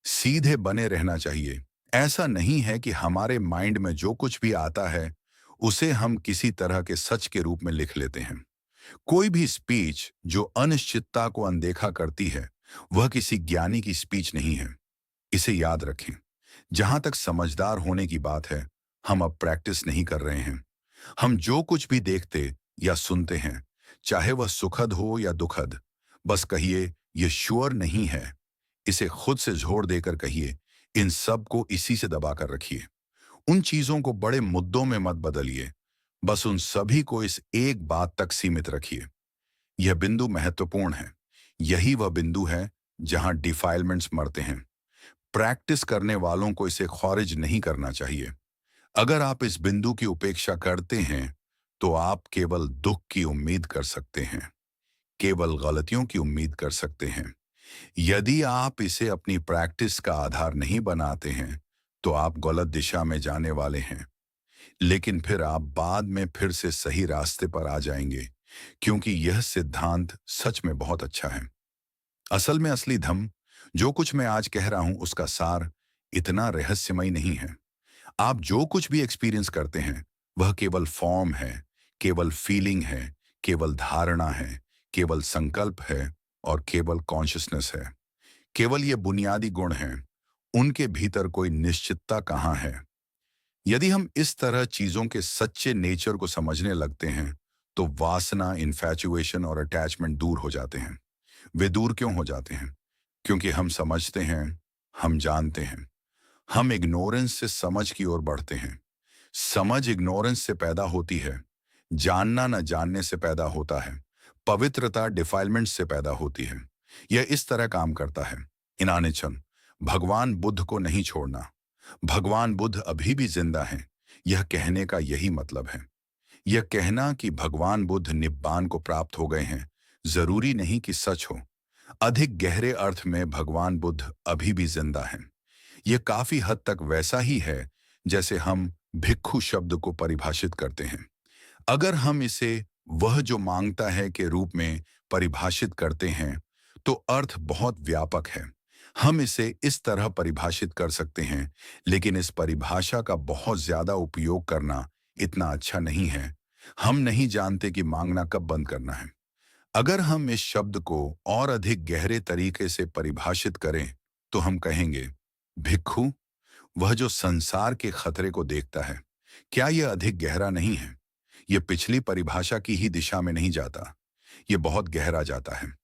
सीधे बने रहना चाहिए। ऐसा नहीं है कि हमारे माइंड में जो कुछ भी आता है, उसे हम किसी तरह के सच के रूप में लिख लेते हैं। कोई भी स्पीच जो अनिश्चितता को अनदेखा करती है, वह किसी ज्ञानी की स्पीच नहीं है। इसे याद रखें। जहां तक समझदार होने की बात है, हम अब प्रैक्टिस नहीं कर रहे हैं। हम जो कुछ भी देखते या सुनते हैं, चाहे वह सुखद हो या दुखद, बस कहिए यह श्योर नहीं है। इसे खुद से जोर देकर कहिए, इन सब को इसी से दबा कर रखिए। उन चीजों को बड़े मुद्दों में मत बदलिए, बस उन सभी को इस एक बात तक सीमित रखिए। यह बिंदु महत्वपूर्ण है। यही वह बिंदु है जहां डिफाइलमेंट्स मरते हैं। प्रैक्टिस करने वालों को इसे खारिज नहीं करना चाहिए। अगर आप इस बिंदु की उपेक्षा करते हैं, तो आप केवल दुख की उम्मीद कर सकते हैं, केवल गलतियों की उम्मीद कर सकते हैं। यदि आप इसे अपनी प्रैक्टिस का आधार नहीं बनाते हैं, तो आप गलत दिशा में जाने वाले हैं। लेकिन फिर आप बाद में फिर से सही रास्ते पर आ जाएंगे, क्योंकि यह सिद्धांत सच में बहुत अच्छा है। असल में असली धम्म, जो कुछ मैं आज कह रहा हूं, उसका सार इतना रहस्यमय नहीं है। आप जो कुछ भी एक्सपीरियंस करते हैं, वह केवल फॉर्म है, केवल फीलिंग है, केवल धारणा है, केवल संकल्प है और केवल कॉन्शियसनेस है। केवल ये बुनियादी गुण हैं। उनके भीतर कोई निश्चितता कहाँ है? यदि हम इस तरह चीजों के सच्चे नेचर को समझने लगते हैं, तो वासना, इन्फैचुएशन और अटैचमेंट दूर हो जाते हैं। वे दूर क्यों हो जाते हैं? क्योंकि हम समझते हैं, हम जानते हैं। हम इग्नोरेंस से समझ की ओर बढ़ते हैं। समझ इग्नोरेंस से पैदा होती है। जानना न जानने से पैदा होता है। पवित्रता डिफाइलमेंट से पैदा होती है। यह इस तरह काम करता है। इनानिचन, भगवान बुद्ध को नहीं छोड़ना। भगवान बुद्ध अभी भी जिंदा हैं, यह कहने का यही मतलब है। यह कहना कि भगवान बुद्ध निब्बान को प्राप्त हो गए हैं, जरूरी नहीं कि सच हो। अधिक गहरे अर्थ में भगवान बुद्ध अभी भी जिंदा हैं। यह काफी हद तक वैसा ही है जैसे हम भिक्खु शब्द को परिभाषित करते हैं। अगर हम इसे वह जो मांगता है के रूप में परिभाषित करते हैं, तो अर्थ बहुत व्यापक है। हम इसे इस तरह परिभाषित कर सकते हैं, लेकिन इस परिभाषा का बहुत ज्यादा उपयोग करना इतना अच्छा नहीं है। हम नहीं जानते कि मांगना कब बंद करना है। अगर हम इस शब्द को और अधिक गहरे तरीके से परिभाषित करें, तो हम कहेंगे, भिक्खु, वह जो संसार के खतरे को देखता है। क्या यह अधिक गहरा नहीं है? यह पिछली परिभाषा की ही दिशा में नहीं जाता, यह बहुत गहरा जाता है।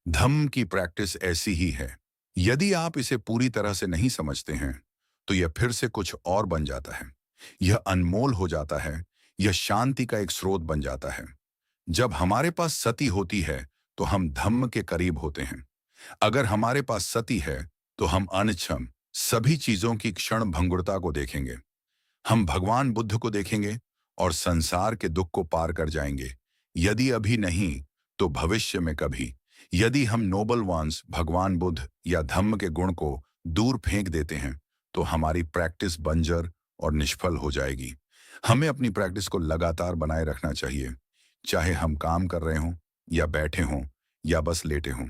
धम्म की प्रैक्टिस ऐसी ही है। यदि आप इसे पूरी तरह से नहीं समझते हैं, तो यह फिर से कुछ और बन जाता है। यह अनमोल हो जाता है, यह शांति का एक स्रोत बन जाता है। जब हमारे पास सती होती है, तो हम धम्म के करीब होते हैं। अगर हमारे पास सती है, तो हम अनिच्छम सभी चीजों की क्षण भंगुरता को देखेंगे। हम भगवान बुद्ध को देखेंगे और संसार के दुख को पार कर जाएंगे। यदि अभी नहीं, तो भविष्य में कभी। यदि हम नोबल वंस भगवान बुद्ध या धम्म के गुण को दूर फेंक देते हैं, तो हमारी प्रैक्टिस बंजर और निष्फल हो जाएगी। हमें अपनी प्रैक्टिस को लगातार बनाए रखना चाहिए, चाहे हम काम कर रहे हों या बैठे हों या बस लेटे हों।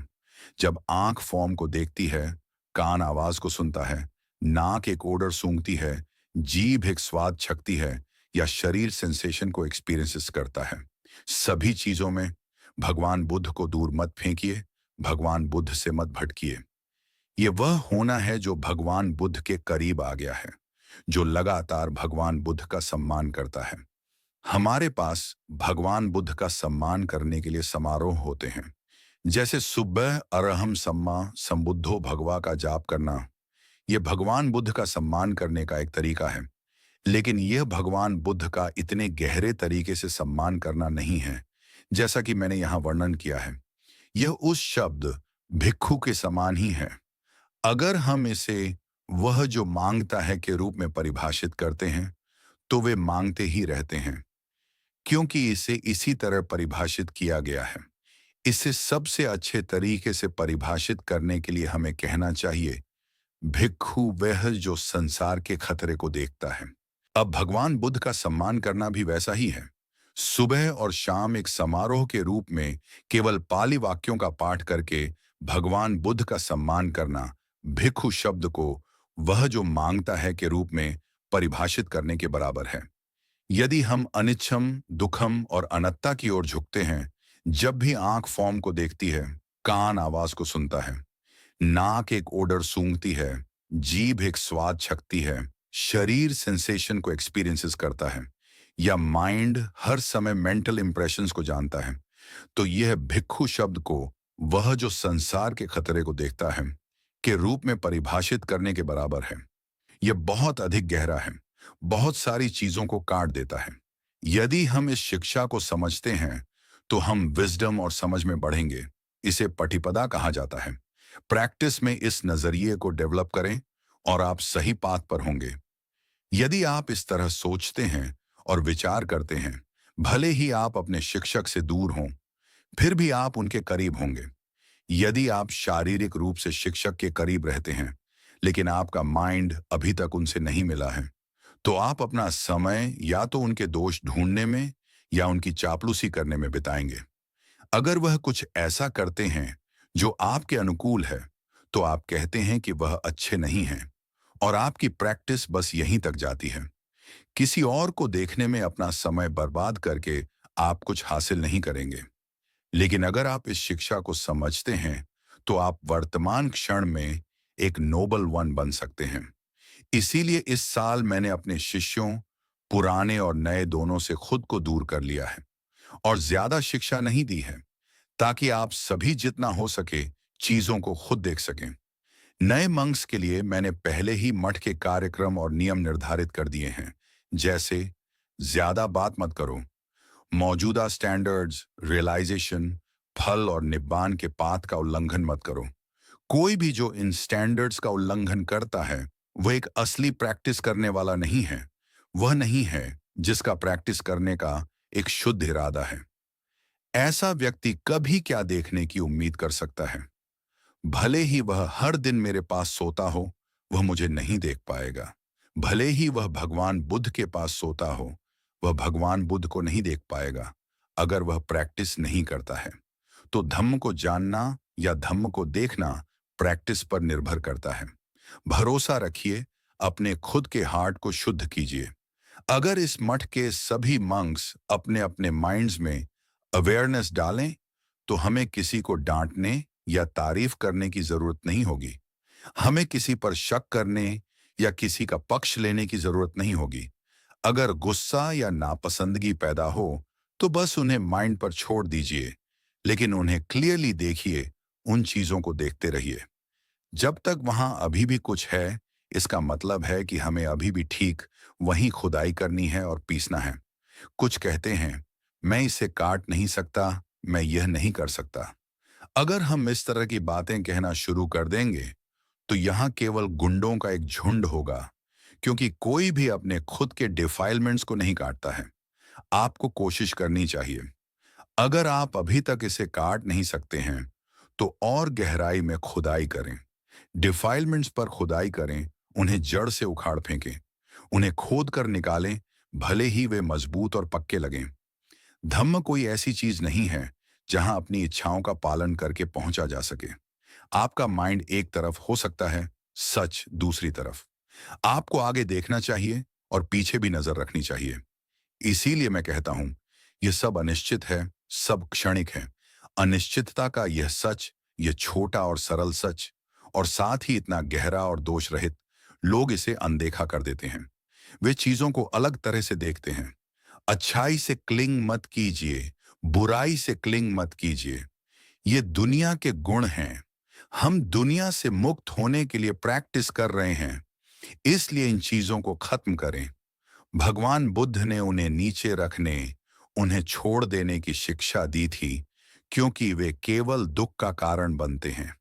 जब आंख फॉर्म को देखती है, कान आवाज को सुनता है, नाक एक ओडर सूंघती है, जीभ एक स्वाद छकती है, या शरीर सेंसेशन को एक्सपीरियंसेस करता है, सभी चीजों में भगवान बुद्ध को दूर मत फेंकिए, भगवान बुद्ध से मत भटकिए। ये वह होना है जो भगवान बुद्ध के करीब आ गया है, जो लगातार भगवान बुद्ध का सम्मान करता है। हमारे पास भगवान बुद्ध का सम्मान करने के लिए समारोह होते हैं, जैसे सुबह अरहम सम्मा संबुद्धो भगवा का जाप करना। यह भगवान बुद्ध का सम्मान करने का एक तरीका है, लेकिन यह भगवान बुद्ध का इतने गहरे तरीके से सम्मान करना नहीं है, जैसा कि मैंने यहाँ वर्णन किया है। यह उस शब्द भिक्खु के समान ही है। अगर हम इसे वह जो मांगता है के रूप में परिभाषित करते हैं, तो वे मांगते ही रहते हैं, क्योंकि इसे इसी तरह परिभाषित किया गया है। इसे सबसे अच्छे तरीके से परिभाषित करने के लिए हमें कहना चाहिए, भिक्खु वह जो संसार के खतरे को देखता है। अब भगवान बुद्ध का सम्मान करना भी वैसा ही है। सुबह और शाम एक समारोह के रूप में केवल पाली वाक्यों का पाठ करके भगवान बुद्ध का सम्मान करना भिक्खु शब्द को वह जो मांगता है के रूप में परिभाषित करने के बराबर है। यदि हम अनिच्छम, दुखम और अनत्ता की ओर झुकते हैं, जब भी आंख फॉर्म को देखती है, कान आवाज को सुनता है, नाक एक ओडर सूंघती है, जीभ एक स्वाद छकती है, शरीर सेंसेशन को एक्सपीरियंसेस करता है, या माइंड हर समय मेंटल इंप्रेशंस को जानता है, तो यह भिक्खु शब्द को वह जो संसार के खतरे को देखता है के रूप में परिभाषित करने के बराबर है। यह बहुत अधिक गहरा है, बहुत सारी चीजों को काट देता है। यदि हम इस शिक्षा को समझते हैं, तो हम विजडम और समझ में बढ़ेंगे। इसे पटिपदा कहा जाता है। प्रैक्टिस में इस नजरिए को डेवलप करें और आप सही पाथ पर होंगे। यदि आप इस तरह सोचते हैं और विचार करते हैं, भले ही आप अपने शिक्षक से दूर हों, फिर भी आप उनके करीब होंगे। यदि आप शारीरिक रूप से शिक्षक के करीब रहते हैं, लेकिन आपका माइंड अभी तक उनसे नहीं मिला है, तो आप अपना समय या तो उनके दोष ढूंढने में या उनकी चापलूसी करने में बिताएंगे। अगर वह कुछ ऐसा करते हैं जो आपके अनुकूल है, तो आप कहते हैं कि वह अच्छे नहीं हैं, और आपकी प्रैक्टिस बस यहीं तक जाती है। किसी और को देखने में अपना समय बर्बाद करके आप कुछ हासिल नहीं करेंगे। लेकिन अगर आप इस शिक्षा को समझते हैं, तो आप वर्तमान क्षण में एक नोबल वन बन सकते हैं। इसीलिए इस साल मैंने अपने शिष्यों, पुराने और नए दोनों से खुद को दूर कर लिया है और ज्यादा शिक्षा नहीं दी है, ताकि आप सभी जितना हो सके चीजों को खुद देख सकें। नए मंक्स के लिए मैंने पहले ही मठ के कार्यक्रम और नियम निर्धारित कर दिए हैं, जैसे ज्यादा बात मत करो, मौजूदा स्टैंडर्ड्स, रियलाइजेशन, फल और निब्बान के पाथ का उल्लंघन मत करो। कोई भी जो इन स्टैंडर्ड्स का उल्लंघन करता है, वह एक असली प्रैक्टिस करने वाला नहीं है। वह नहीं है जिसका प्रैक्टिस करने का एक शुद्ध इरादा है। ऐसा व्यक्ति कभी क्या देखने की उम्मीद कर सकता है? भले ही वह हर दिन मेरे पास सोता हो, वह मुझे नहीं देख पाएगा। भले ही वह भगवान बुद्ध के पास सोता हो, वह भगवान बुद्ध को नहीं देख पाएगा, अगर वह प्रैक्टिस नहीं करता है। तो धम्म को जानना या धम्म को देखना प्रैक्टिस पर निर्भर करता है। भरोसा रखिए, अपने खुद के हार्ट को शुद्ध कीजिए। अगर इस मठ के सभी मंक्स अपने अपने माइंड्स में अवेयरनेस डालें, तो हमें किसी को डांटने या तारीफ करने की जरूरत नहीं होगी। हमें किसी पर शक करने या किसी का पक्ष लेने की जरूरत नहीं होगी। अगर गुस्सा या नापसंदगी पैदा हो, तो बस उन्हें माइंड पर छोड़ दीजिए, लेकिन उन्हें क्लियरली देखिए, उन चीजों को देखते रहिए। जब तक वहां अभी भी कुछ है, इसका मतलब है कि हमें अभी भी ठीक वहीं खुदाई करनी है और पीसना है। कुछ कहते हैं, मैं इसे काट नहीं सकता, मैं यह नहीं कर सकता। अगर हम इस तरह की बातें कहना शुरू कर देंगे, तो यहाँ केवल गुंडों का एक झुंड होगा, क्योंकि कोई भी अपने खुद के डिफाइलमेंट्स को नहीं काटता है। आपको कोशिश करनी चाहिए। अगर आप अभी तक इसे काट नहीं सकते हैं, तो और गहराई में खुदाई करें। डिफाइलमेंट्स पर खुदाई करें, उन्हें जड़ से उखाड़ फेंकें, उन्हें खोद कर निकालें, भले ही वे मजबूत और पक्के लगें। धम्म कोई ऐसी चीज नहीं है जहां अपनी इच्छाओं का पालन करके पहुंचा जा सके। आपका माइंड एक तरफ हो सकता है, सच दूसरी तरफ। आपको आगे देखना चाहिए और पीछे भी नजर रखनी चाहिए। इसीलिए मैं कहता हूं, यह सब अनिश्चित है, सब क्षणिक है। अनिश्चितता का यह सच, यह छोटा और सरल सच, और साथ ही इतना गहरा और दोष रहित, लोग इसे अनदेखा कर देते हैं। वे चीजों को अलग तरह से देखते हैं। अच्छाई से क्लिंग मत कीजिए, बुराई से क्लिंग मत कीजिए। ये दुनिया के गुण हैं। हम दुनिया से मुक्त होने के लिए प्रैक्टिस कर रहे हैं, इसलिए इन चीजों को खत्म करें। भगवान बुद्ध ने उन्हें नीचे रखने, उन्हें छोड़ देने की शिक्षा दी थी, क्योंकि वे केवल दुख का कारण बनते हैं।